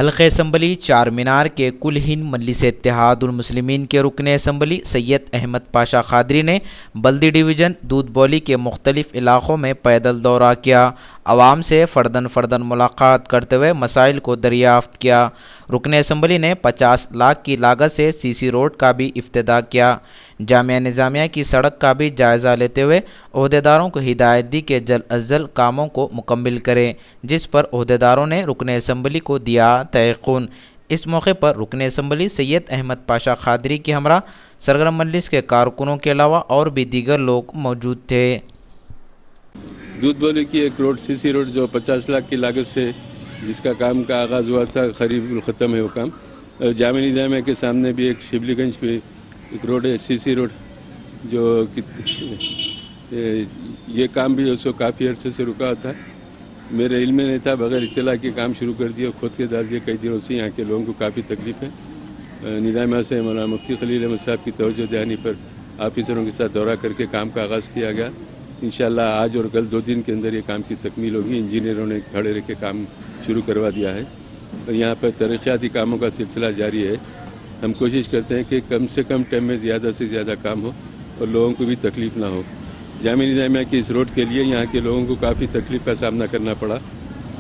حلقہ اسمبلی چار مینار کے کل ہند مجلس اتحاد المسلمین کے رکن اسمبلی سید احمد پاشا قادری نے بلدی ڈویژن دودھ بولی کے مختلف علاقوں میں پیدل دورہ کیا، عوام سے فرداً ملاقات کرتے ہوئے مسائل کو دریافت کیا۔ رکن اسمبلی نے 50 لاکھ کی لاگت سے سی سی روڈ کا بھی افتتاح کیا۔ جامعہ نظامیہ کی سڑک کا بھی جائزہ لیتے ہوئے عہدیداروں کو ہدایت دی کہ جلد از جلد کاموں کو مکمل کریں، جس پر عہدیداروں نے رکن اسمبلی کو دیا تیقن۔ اس موقع پر رکن اسمبلی سید احمد پاشا قادری کے ہمراہ سرگرم مجلس کے کارکنوں کے علاوہ اور بھی دیگر لوگ موجود تھے۔ دودھ بولی کی ایک روڈ سی سی روڈ جو 50 لاکھ کی لاگت سے جس کا کام کا آغاز ہوا تھا، قریب الختم ہے وہ کام۔ جامعہ نظامیہ کے سامنے بھی ایک شبلی گنج پہ ایک روڈ ہے سی سی روڈ، جو یہ کام بھی اس کو کافی عرصے سے رکا تھا۔ میرے علم میں نہیں تھا، بغیر اطلاع کے کام شروع کر دیا، خود کے ڈال دیا۔ کئی دنوں سے یہاں کے لوگوں کو کافی تکلیف ہے۔ نظامیہ سے مولانا مفتی خلیل احمد صاحب کی توجہ دہانی پر آفیسروں کے ساتھ دورہ کر کے کام کا آغاز کیا گیا۔ انشاءاللہ آج اور کل 2 دن کے اندر یہ کام کی تکمیل ہوگی۔ انجینئروں نے کھڑے رہ کے کام شروع کروا دیا ہے اور یہاں پر ترقیاتی کاموں کا سلسلہ جاری ہے۔ ہم کوشش کرتے ہیں کہ کم سے کم ٹائم میں زیادہ سے زیادہ کام ہو اور لوگوں کو بھی تکلیف نہ ہو۔ جامعہ نظامیہ کی اس روڈ کے لیے یہاں کے لوگوں کو کافی تکلیف کا سامنا کرنا پڑا،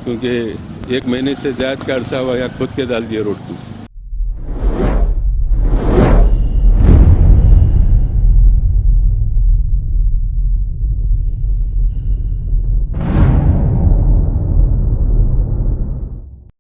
کیونکہ 1 مہینے سے زیادہ کا عرصہ ہوا یا خود کے ڈال دیا روڈ کو۔